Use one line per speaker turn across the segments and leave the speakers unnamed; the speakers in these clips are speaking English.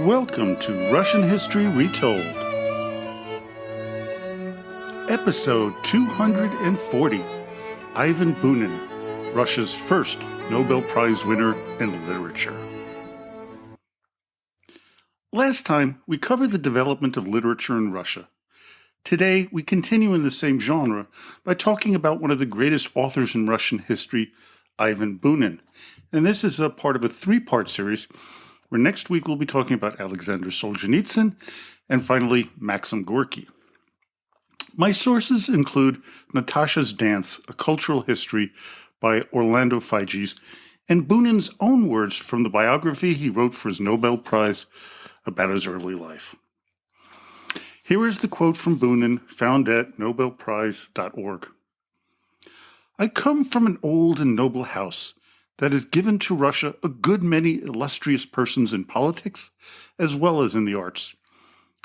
Welcome to Russian History Retold, Episode 240, Ivan Bunin, Russia's first Nobel Prize winner in literature. Last time, we covered the development of literature in Russia. Today, we continue in the same genre by talking about one of the greatest authors in Russian history, Ivan Bunin. And this is a part of a three-part series where next week we'll be talking about Alexander Solzhenitsyn and finally Maxim Gorky. My sources include Natasha's Dance, A Cultural History by Orlando Figes, and Bunin's own words from the biography he wrote for his Nobel Prize about his early life. Here is the quote from Bunin found at nobelprize.org. I come from an old and noble house that has given to Russia a good many illustrious persons in politics as well as in the arts,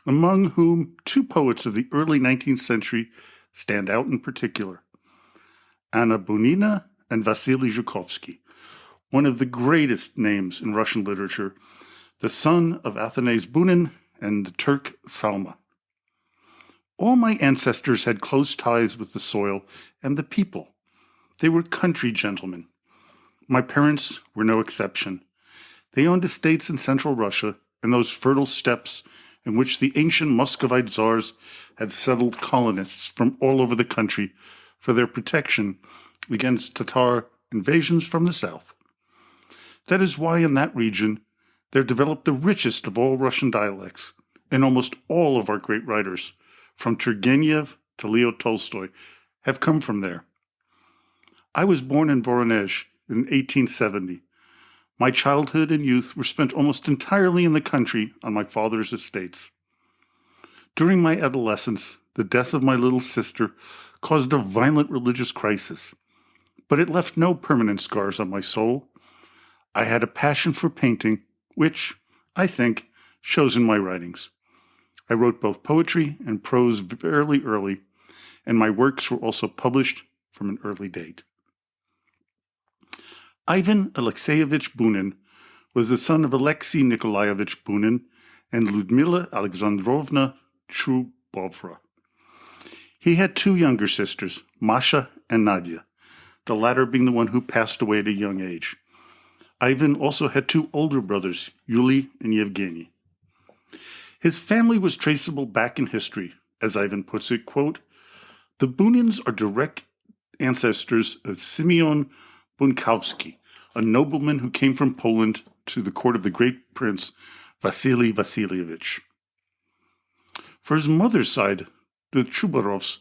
among whom two poets of the early 19th century stand out in particular, Anna Bunina and Vasily Zhukovsky, one of the greatest names in Russian literature, the son of Athanase Bunin and the Turk Salma. All my ancestors had close ties with the soil and the people. They were country gentlemen. My parents were no exception. They owned estates in central Russia and those fertile steppes in which the ancient Muscovite czars had settled colonists from all over the country for their protection against Tatar invasions from the south. That is why in that region there developed the richest of all Russian dialects, and almost all of our great writers, from Turgenev to Leo Tolstoy, have come from there. I was born in Voronezh in 1870. My childhood and youth were spent almost entirely in the country on my father's estates. During my adolescence, the death of my little sister caused a violent religious crisis, but it left no permanent scars on my soul. I had a passion for painting, which, I think, shows in my writings. I wrote both poetry and prose fairly early, and my works were also published from an early date. Ivan Alexeyevich Bunin was the son of Alexei Nikolaevich Bunin and Ludmila Alexandrovna Chubovra. He had two younger sisters, Masha and Nadia, the latter being the one who passed away at a young age. Ivan also had two older brothers, Yuli and Yevgeny. His family was traceable back in history, as Ivan puts it, quote, the Bunins are direct ancestors of Simeon Bunkowski, a nobleman who came from Poland to the court of the great prince Vasily Vasilievich. For his mother's side, the Chubarovs,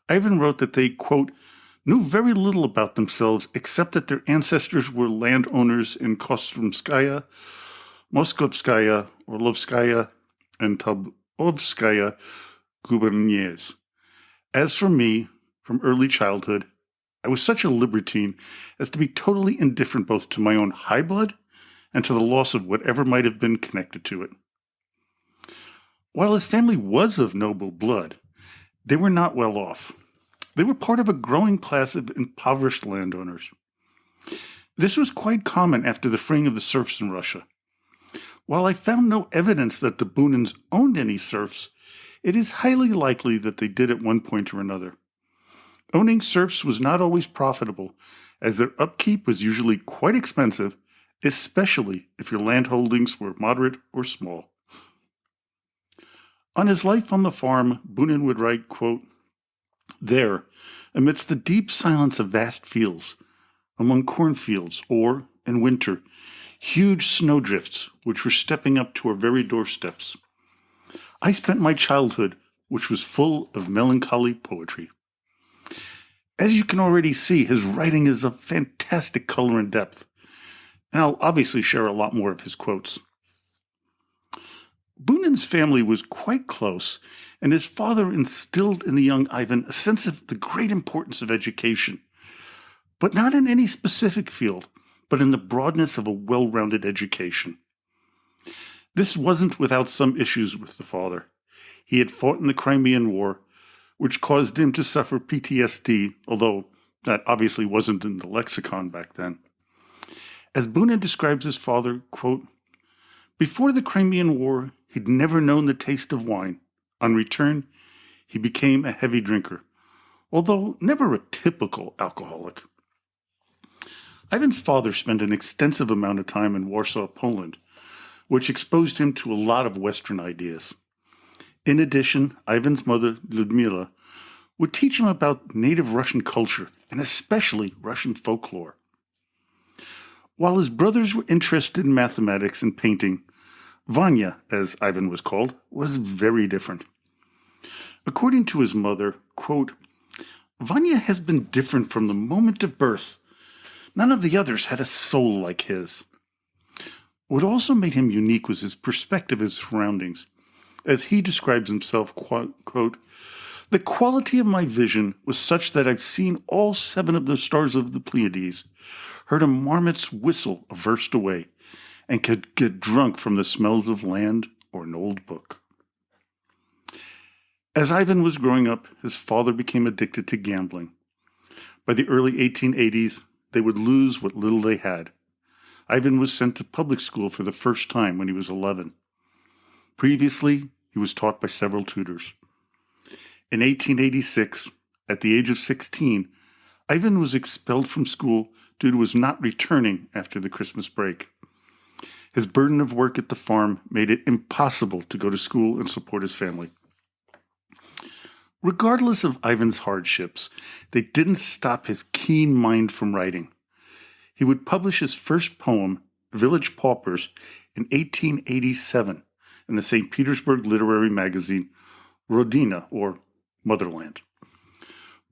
Ivan wrote that they, quote, knew very little about themselves except that their ancestors were landowners in Kostromskaya, Moskovskaya, Orlovskaya, and Tabovskaya gubernias. As for me, from early childhood, I was such a libertine as to be totally indifferent both to my own high blood and to the loss of whatever might have been connected to it. While his family was of noble blood, they were not well off. They were part of a growing class of impoverished landowners. This was quite common after the freeing of the serfs in Russia. While I found no evidence that the Bunins owned any serfs, it is highly likely that they did at one point or another. Owning serfs was not always profitable, as their upkeep was usually quite expensive, especially if your land holdings were moderate or small. On his life on the farm, Bunin would write, quote, there, amidst the deep silence of vast fields, among cornfields, or, in winter, huge snowdrifts which were stepping up to our very doorsteps, I spent my childhood, which was full of melancholy poetry. As you can already see, his writing is of fantastic color and depth, and I'll obviously share a lot more of his quotes. Bunin's family was quite close, and his father instilled in the young Ivan a sense of the great importance of education, but not in any specific field, but in the broadness of a well-rounded education. This wasn't without some issues with the father. He had fought in the Crimean War, which caused him to suffer PTSD, although that obviously wasn't in the lexicon back then. As Bunin describes his father, quote, Before the Crimean War, he'd never known the taste of wine. On return, he became a heavy drinker, although never a typical alcoholic. Ivan's father spent an extensive amount of time in Warsaw, Poland, which exposed him to a lot of Western ideas. In addition, Ivan's mother, Ludmila, would teach him about native Russian culture, and especially Russian folklore. While his brothers were interested in mathematics and painting, Vanya, as Ivan was called, was very different. According to his mother, quote, "Vanya has been different from the moment of birth. None of the others had a soul like his." What also made him unique was his perspective of his surroundings. As he describes himself, quote, "The quality of my vision was such that I've seen all 7 of the stars of the Pleiades, heard a marmot's whistle a verst away, and could get drunk from the smells of land or an old book." As Ivan was growing up, his father became addicted to gambling. By the early 1880s, they would lose what little they had. Ivan was sent to public school for the first time when he was 11. Previously, he was taught by several tutors. In 1886, at the age of 16, Ivan was expelled from school due to his not returning after the Christmas break. His burden of work at the farm made it impossible to go to school and support his family. Regardless of Ivan's hardships, they didn't stop his keen mind from writing. He would publish his first poem, Village Paupers, in 1887 in the St. Petersburg literary magazine Rodina, or Motherland.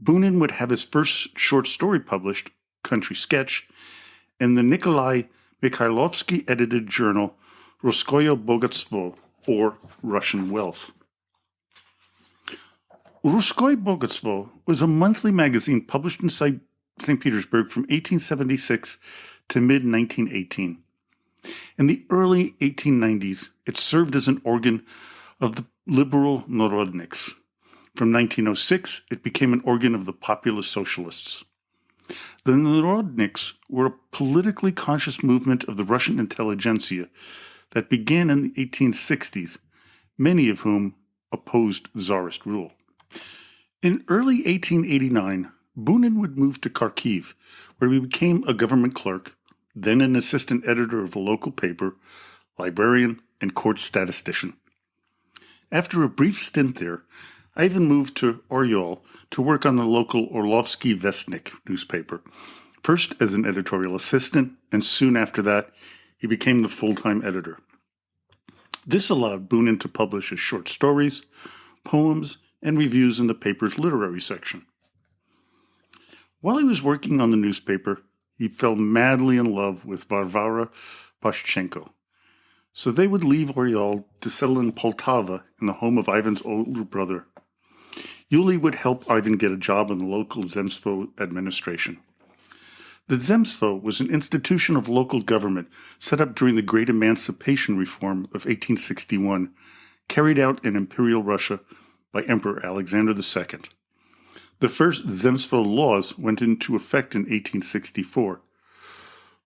Bunin would have his first short story published, Country Sketch, in the Nikolai Mikhailovsky edited journal Russkoye Bogatstvo, or Russian Wealth. Russkoye Bogatstvo was a monthly magazine published in St. Petersburg from 1876 to mid-1918. In the early 1890s, it served as an organ of the liberal Narodniks. From 1906, it became an organ of the populist socialists. The Narodniks were a politically conscious movement of the Russian intelligentsia that began in the 1860s, many of whom opposed Tsarist rule. In early 1889, Bunin would move to Kharkiv, where he became a government clerk, then an assistant editor of a local paper, librarian, and court statistician. After a brief stint there, Ivan moved to Oryol to work on the local Orlovsky Vestnik newspaper, first as an editorial assistant, and soon after that, he became the full-time editor. This allowed Bunin to publish his short stories, poems, and reviews in the paper's literary section. While he was working on the newspaper, he fell madly in love with Varvara Pashchenko. So they would leave Oryol to settle in Poltava in the home of Ivan's older brother. Yuli would help Ivan get a job in the local Zemstvo administration. The Zemstvo was an institution of local government set up during the Great Emancipation Reform of 1861, carried out in Imperial Russia by Emperor Alexander II. The first Zemstvo laws went into effect in 1864.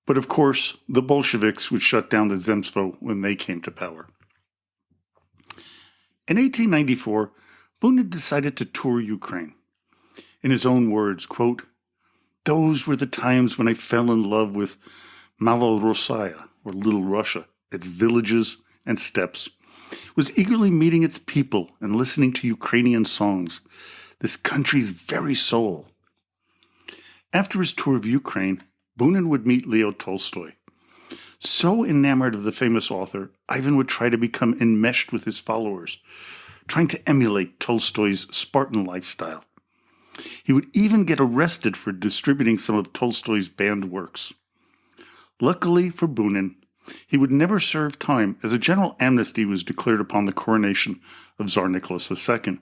But of course, the Bolsheviks would shut down the Zemstvo when they came to power. In 1894, Bunin decided to tour Ukraine. In his own words, quote, "Those were the times when I fell in love with Malorossiya, or Little Russia, its villages and steppes, was eagerly meeting its people and listening to Ukrainian songs, this country's very soul." After his tour of Ukraine, Bunin would meet Leo Tolstoy. So enamored of the famous author, Ivan would try to become enmeshed with his followers, trying to emulate Tolstoy's Spartan lifestyle. He would even get arrested for distributing some of Tolstoy's banned works. Luckily for Bunin, he would never serve time, as a general amnesty was declared upon the coronation of Tsar Nicholas II.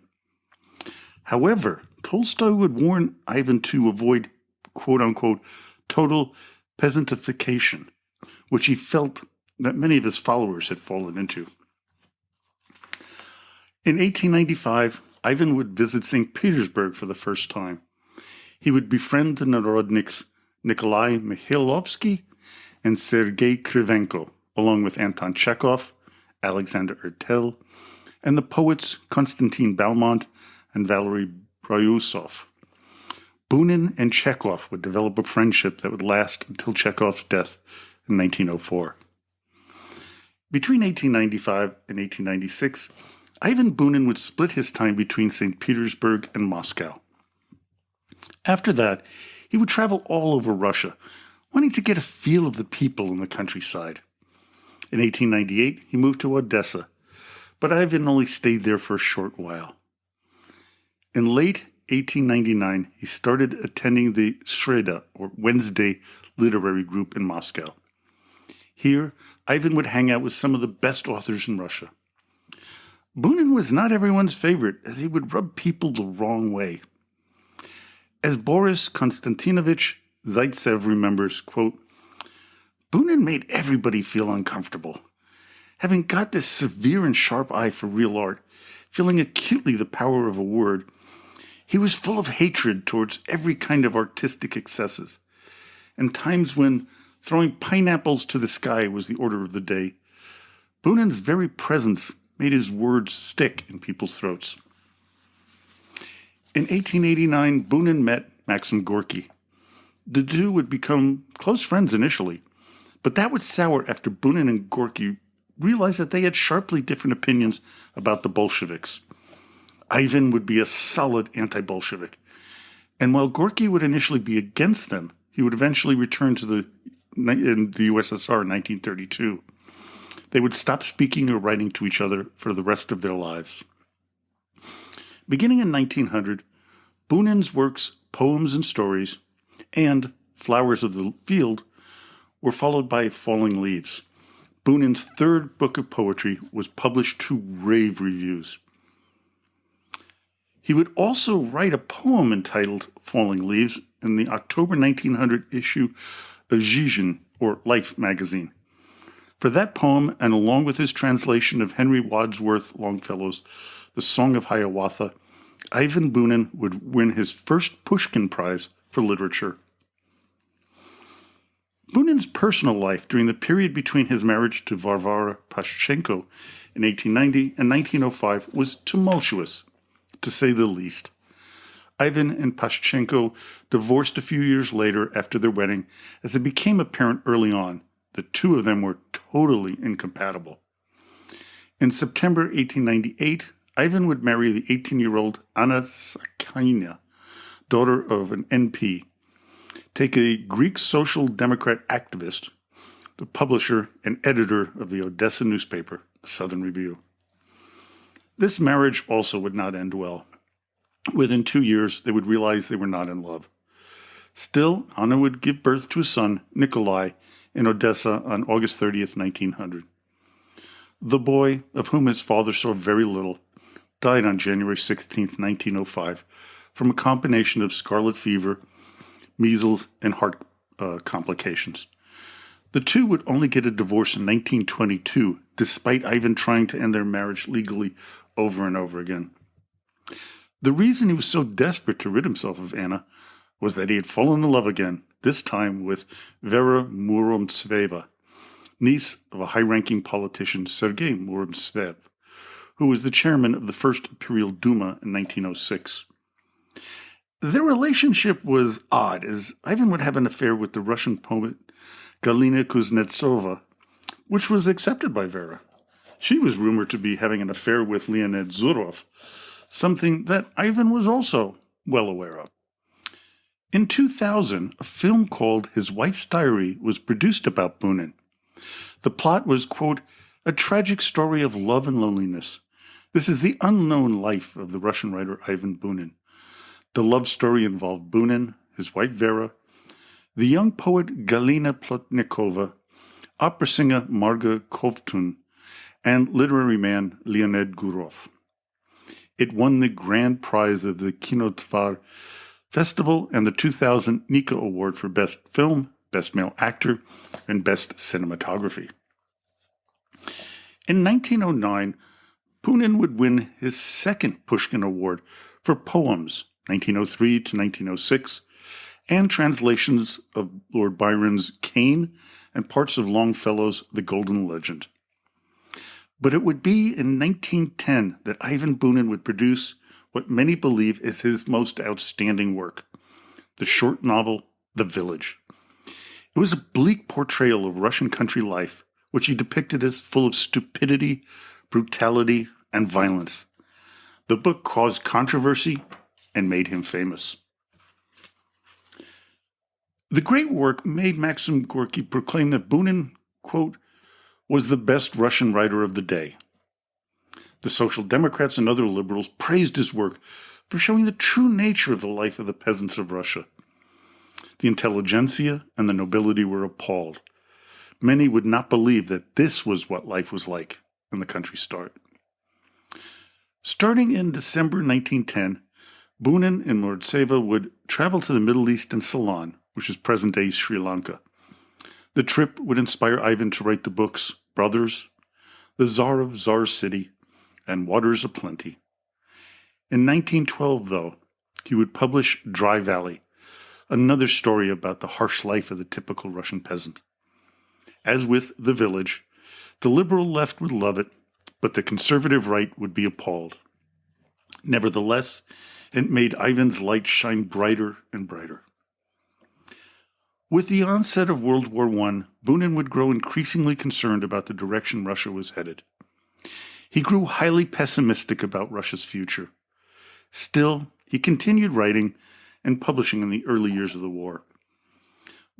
However, Tolstoy would warn Ivan to avoid, quote-unquote, total peasantification, which he felt that many of his followers had fallen into. In 1895, Ivan would visit St. Petersburg for the first time. He would befriend the Narodniks Nikolai Mikhailovsky and Sergei Krivenko, along with Anton Chekhov, Alexander Ertel, and the poets Konstantin Balmont and Valery Bryusov. Bunin and Chekhov would develop a friendship that would last until Chekhov's death in 1904. Between 1895 and 1896, Ivan Bunin would split his time between St. Petersburg and Moscow. After that, he would travel all over Russia, wanting to get a feel of the people in the countryside. In 1898, he moved to Odessa, but Ivan only stayed there for a short while. In late 1899, he started attending the Sreda, or Wednesday, literary group in Moscow. Here, Ivan would hang out with some of the best authors in Russia. Bunin was not everyone's favorite, as he would rub people the wrong way. As Boris Konstantinovich Zaitsev remembers, quote, Bunin made everybody feel uncomfortable. Having got this severe and sharp eye for real art, feeling acutely the power of a word, he was full of hatred towards every kind of artistic excesses. And times when throwing pineapples to the sky was the order of the day, Bunin's very presence made his words stick in people's throats. In 1889, Bunin met Maxim Gorky. The two would become close friends initially, but that would sour after Bunin and Gorky realized that they had sharply different opinions about the Bolsheviks. Ivan would be a solid anti-Bolshevik, and while Gorky would initially be against them, he would eventually return to in the USSR in 1932. They would stop speaking or writing to each other for the rest of their lives. Beginning in 1900, Bunin's works, Poems and Stories, and Flowers of the Field were followed by Falling Leaves. Bunin's third book of poetry was published to rave reviews. He would also write a poem entitled Falling Leaves in the October 1900 issue of Zhizhin, or Life magazine. For that poem, and along with his translation of Henry Wadsworth Longfellow's The Song of Hiawatha, Ivan Bunin would win his first Pushkin Prize for literature. Bunin's personal life during the period between his marriage to Varvara Pashchenko in 1890 and 1905 was tumultuous, to say the least. Ivan and Pashchenko divorced a few years later after their wedding, as it became apparent early on the two of them were totally incompatible. In September 1898, Ivan would marry the 18-year-old Anna Sakina, daughter of an NP, take a Greek social democrat activist, the publisher and editor of the Odessa newspaper, the Southern Review. This marriage also would not end well. Within 2 years, they would realize they were not in love. Still, Anna would give birth to a son, Nikolai, in Odessa on August 30th, 1900. The boy, of whom his father saw very little, died on January 16th, 1905, from a combination of scarlet fever, measles, and heart complications. The two would only get a divorce in 1922, despite Ivan trying to end their marriage legally over and over again. The reason he was so desperate to rid himself of Anna was that he had fallen in love again, this time with Vera Muromtseva, niece of a high-ranking politician, Sergei Muromtsev, who was the chairman of the First Imperial Duma in 1906. Their relationship was odd, as Ivan would have an affair with the Russian poet Galina Kuznetsova, which was accepted by Vera. She was rumored to be having an affair with Leonid Zurov, something that Ivan was also well aware of. In 2000, a film called His Wife's Diary was produced about Bunin. The plot was, quote, a tragic story of love and loneliness. This is the unknown life of the Russian writer Ivan Bunin. The love story involved Bunin, his wife Vera, the young poet Galina Plotnikova, opera singer Marga Kovtun, and literary man Leonid Gurov. It won the grand prize of the Kinotvar Festival and the 2000 Nika Award for Best Film, Best Male Actor, and Best Cinematography. In 1909, Bunin would win his second Pushkin Award for poems, 1903 to 1906, and translations of Lord Byron's Cain and parts of Longfellow's The Golden Legend. But it would be in 1910 that Ivan Bunin would produce what many believe is his most outstanding work, the short novel The Village. It was a bleak portrayal of Russian country life, which he depicted as full of stupidity, brutality, and violence. The book caused controversy and made him famous. The great work made Maxim Gorky proclaim that Bunin, quote, was the best Russian writer of the day. The Social Democrats and other liberals praised his work for showing the true nature of the life of the peasants of Russia. The intelligentsia and the nobility were appalled. Many would not believe that this was what life was like in the country start. Starting in December 1910, Bunin and Lord Seva would travel to the Middle East and Ceylon, which is present-day Sri Lanka. The trip would inspire Ivan to write the books Brothers, The Tsar of Tsar City, and Waters Aplenty. In 1912, though, he would publish Dry Valley, another story about the harsh life of the typical Russian peasant. As with The Village, the liberal left would love it, but the conservative right would be appalled. Nevertheless, it made Ivan's light shine brighter and brighter. With the onset of World War I, Bunin would grow increasingly concerned about the direction Russia was headed. He grew highly pessimistic about Russia's future. Still, he continued writing and publishing in the early years of the war.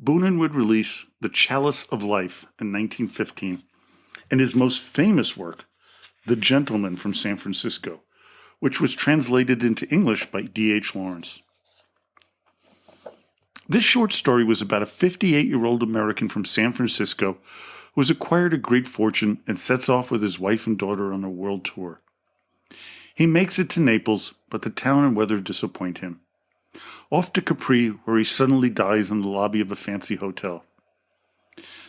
Bunin would release The Chalice of Life in 1915, and his most famous work, The Gentleman from San Francisco, which was translated into English by D.H. Lawrence. This short story was about a 58-year-old American from San Francisco who has acquired a great fortune and sets off with his wife and daughter on a world tour. He makes it to Naples, but the town and weather disappoint him. Off to Capri, where he suddenly dies in the lobby of a fancy hotel.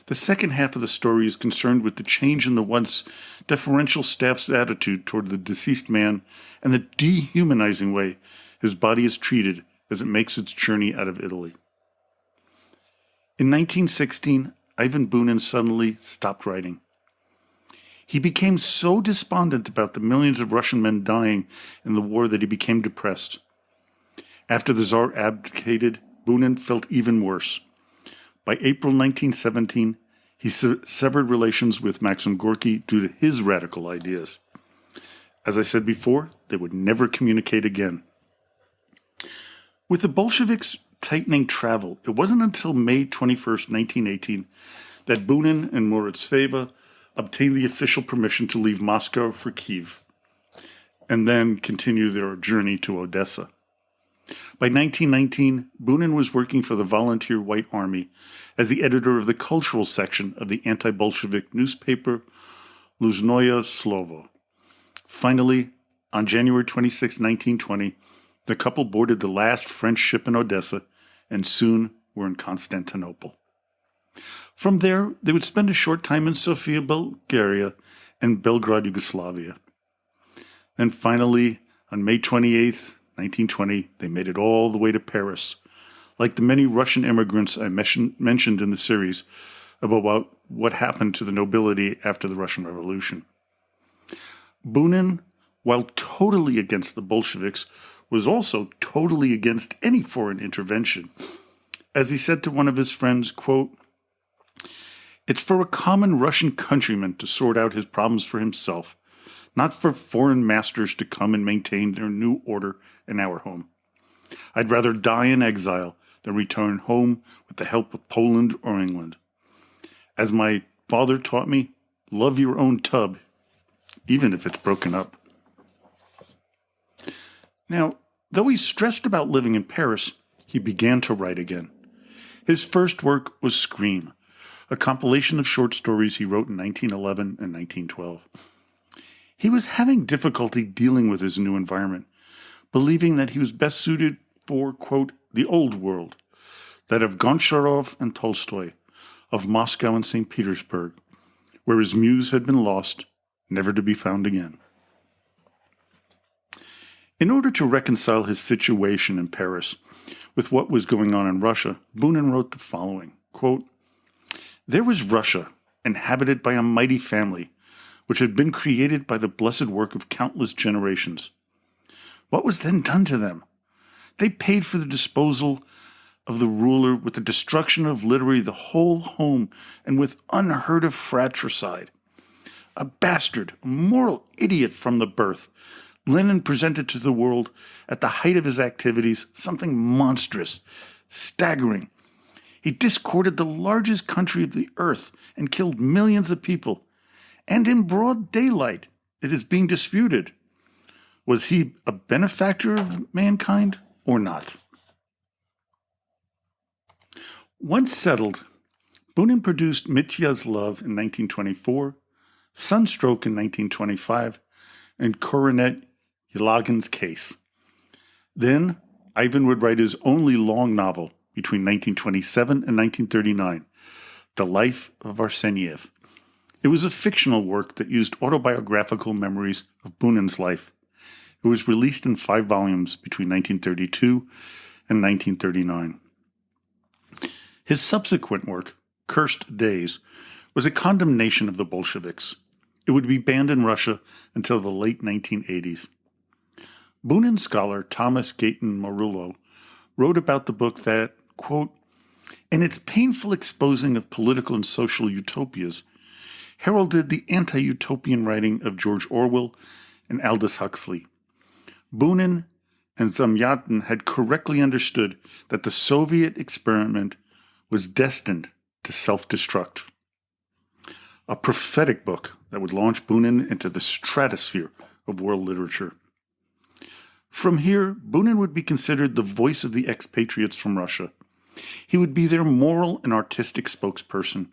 The second half of the story is concerned with the change in the once deferential staff's attitude toward the deceased man and the dehumanizing way his body is treated as it makes its journey out of Italy. In 1916, Ivan Bunin suddenly stopped writing. He became so despondent about the millions of Russian men dying in the war that he became depressed. After the Tsar abdicated, Bunin felt even worse. By April 1917, he severed relations with Maxim Gorky due to his radical ideas. As I said before, they would never communicate again. With the Bolsheviks tightening travel, it wasn't until May 21st, 1918, that Bunin and Morozeva obtained the official permission to leave Moscow for Kyiv, and then continue their journey to Odessa. By 1919, Bunin was working for the Volunteer White Army as the editor of the cultural section of the anti-Bolshevik newspaper Luzhnoye Slovo. Finally, on January 26, 1920, the couple boarded the last French ship in Odessa and soon were in Constantinople. From there, they would spend a short time in Sofia, Bulgaria, and Belgrade, Yugoslavia. Then finally, on May 28, 1920, they made it all the way to Paris, like the many Russian immigrants I mentioned in the series about what happened to the nobility after the Russian Revolution. Bunin, while totally against the Bolsheviks, was also totally against any foreign intervention. As he said to one of his friends, quote, "It's for a common Russian countryman to sort out his problems for himself, not for foreign masters to come and maintain their new order in our home. I'd rather die in exile than return home with the help of Poland or England. As my father taught me, love your own tub, even if it's broken up." Now, though he stressed about living in Paris, he began to write again. His first work was Scream, a compilation of short stories he wrote in 1911 and 1912. He was having difficulty dealing with his new environment, believing that he was best suited for, quote, the old world, that of Goncharov and Tolstoy, of Moscow and St. Petersburg, where his muse had been lost, never to be found again. In order to reconcile his situation in Paris with what was going on in Russia, Bunin wrote the following, quote, "There was Russia, inhabited by a mighty family, which had been created by the blessed work of countless generations. What was then done to them? They paid for the disposal of the ruler with the destruction of literally the whole home and with unheard of fratricide. A bastard, a moral idiot from the birth, Lenin presented to the world at the height of his activities something monstrous, staggering. He discorded the largest country of the earth and killed millions of people. And in broad daylight, it is being disputed. Was he a benefactor of mankind or not? Once settled, Bunin produced Mitya's Love in 1924, Sunstroke in 1925, and Coronet Yelagin's Case. Then, Ivan would write his only long novel between 1927 and 1939, The Life of Arseniev. It was a fictional work that used autobiographical memories of Bunin's life. It was released in 5 volumes between 1932 and 1939. His subsequent work, Cursed Days, was a condemnation of the Bolsheviks. It would be banned in Russia until the late 1980s. Bunin scholar Thomas Gayton Marullo wrote about the book that, quote, in its painful exposing of political and social utopias, heralded the anti-utopian writing of George Orwell and Aldous Huxley. Bunin and Zamyatin had correctly understood that the Soviet experiment was destined to self-destruct. A prophetic book that would launch Bunin into the stratosphere of world literature. From here, Bunin would be considered the voice of the expatriates from Russia. He would be their moral and artistic spokesperson.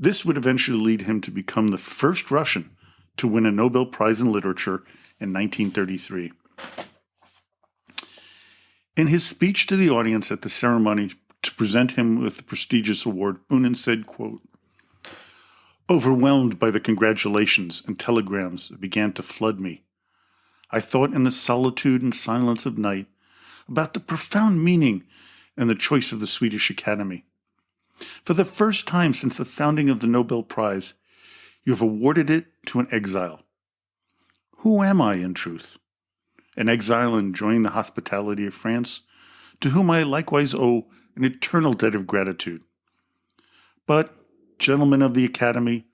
This would eventually lead him to become the first Russian to win a Nobel Prize in Literature in 1933. In his speech to the audience at the ceremony to present him with the prestigious award, Bunin said, quote, overwhelmed by the congratulations and telegrams that began to flood me, I thought in the solitude and silence of night about the profound meaning and the choice of the Swedish Academy. For the first time since the founding of the Nobel Prize, you have awarded it to an exile. Who am I, in truth? An exile enjoying the hospitality of France, to whom I likewise owe an eternal debt of gratitude. But, gentlemen of the Academy,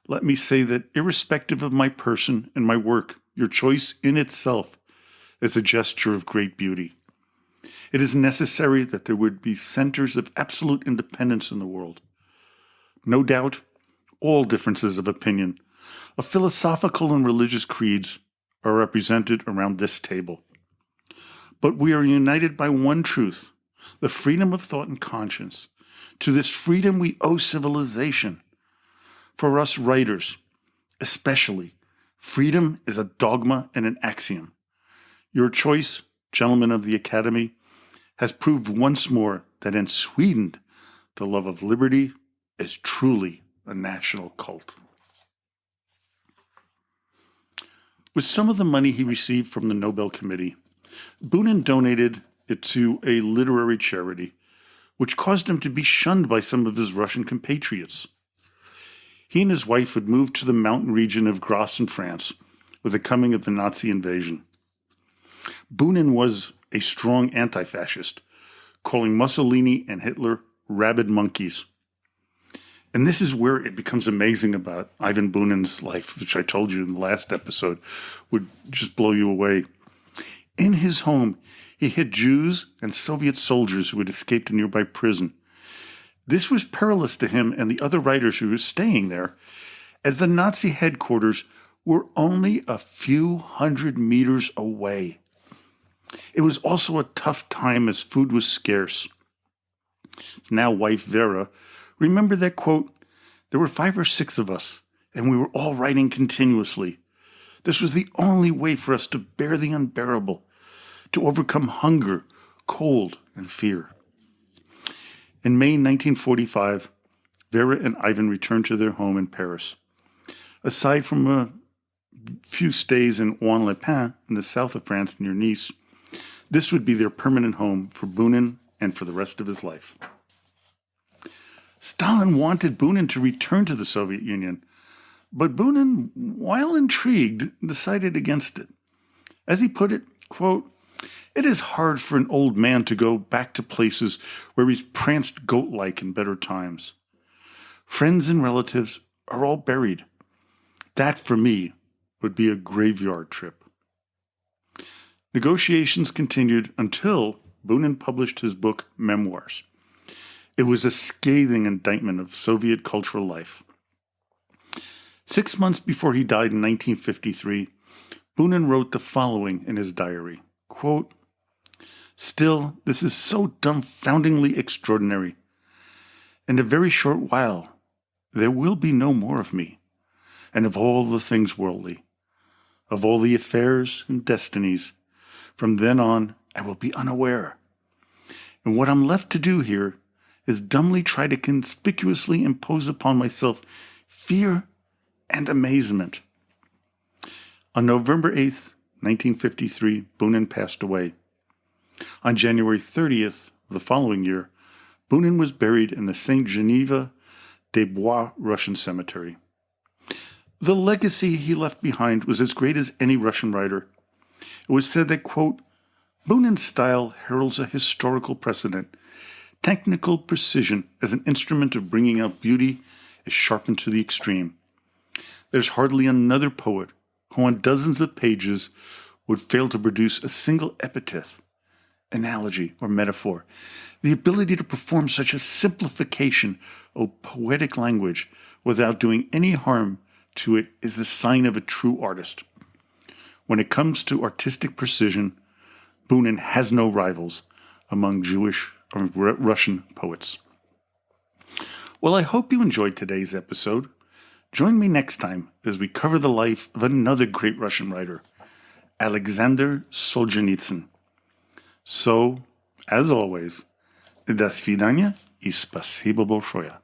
let me say that irrespective of my person and my work, your choice in itself is a gesture of great beauty. It is necessary that there would be centers of absolute independence in the world. No doubt, all differences of opinion, of philosophical and religious creeds, are represented around this table. But we are united by one truth, the freedom of thought and conscience. To this freedom we owe civilization. For us writers, especially, freedom is a dogma and an axiom. Your choice, gentlemen of the Academy, has proved once more that in Sweden, the love of liberty is truly a national cult. With some of the money he received from the Nobel Committee, Bunin donated it to a literary charity, which caused him to be shunned by some of his Russian compatriots. He and his wife would move to the mountain region of Grasse in France with the coming of the Nazi invasion. Bunin was a strong anti-fascist, calling Mussolini and Hitler rabid monkeys. And this is where it becomes amazing about Ivan Bunin's life, which I told you in the last episode would just blow you away. In his home, he hid Jews and Soviet soldiers who had escaped a nearby prison. This was perilous to him and the other writers who were staying there, as the Nazi headquarters were only a few hundred meters away. It was also a tough time as food was scarce. His now wife Vera remembered that, quote, there were 5 or 6 of us, and we were all writing continuously. This was the only way for us to bear the unbearable, to overcome hunger, cold, and fear. In May 1945, Vera and Ivan returned to their home in Paris. Aside from a few stays in Ouen-le-Pin in the south of France near Nice, this would be their permanent home for Bunin and for the rest of his life. Stalin wanted Bunin to return to the Soviet Union, But Bunin, while intrigued, decided against it. As he put it, quote, "It is hard for an old man to go back to places where he's pranced goat-like in better times. Friends and relatives are all buried. That, for me, would be a graveyard trip." Negotiations continued until Bunin published his book, Memoirs. It was a scathing indictment of Soviet cultural life. 6 months before he died in 1953, Bunin wrote the following in his diary, quote, "Still, this is so dumbfoundingly extraordinary. In a very short while, there will be no more of me, and of all the things worldly, of all the affairs and destinies. From then on, I will be unaware. And what I'm left to do here is dumbly try to conspicuously impose upon myself fear and amazement." On November 8th, 1953, Bunin passed away. On January 30th of the following year, Bunin was buried in the Saint Genevieve des Bois Russian cemetery. The legacy he left behind was as great as any Russian writer. It was said that, quote, "Bunin's style heralds a historical precedent. Technical precision as an instrument of bringing out beauty is sharpened to the extreme. There's hardly another poet who on dozens of pages would fail to produce a single epithet, analogy, or metaphor. The ability to perform such a simplification of poetic language without doing any harm to it is the sign of a true artist. When it comes to artistic precision, Bunin has no rivals among Jewish or Russian poets." Well, I hope you enjoyed today's episode. Join me next time as we cover the life of another great Russian writer, Alexander Solzhenitsyn. So, as always, до свидания и спасибо большое.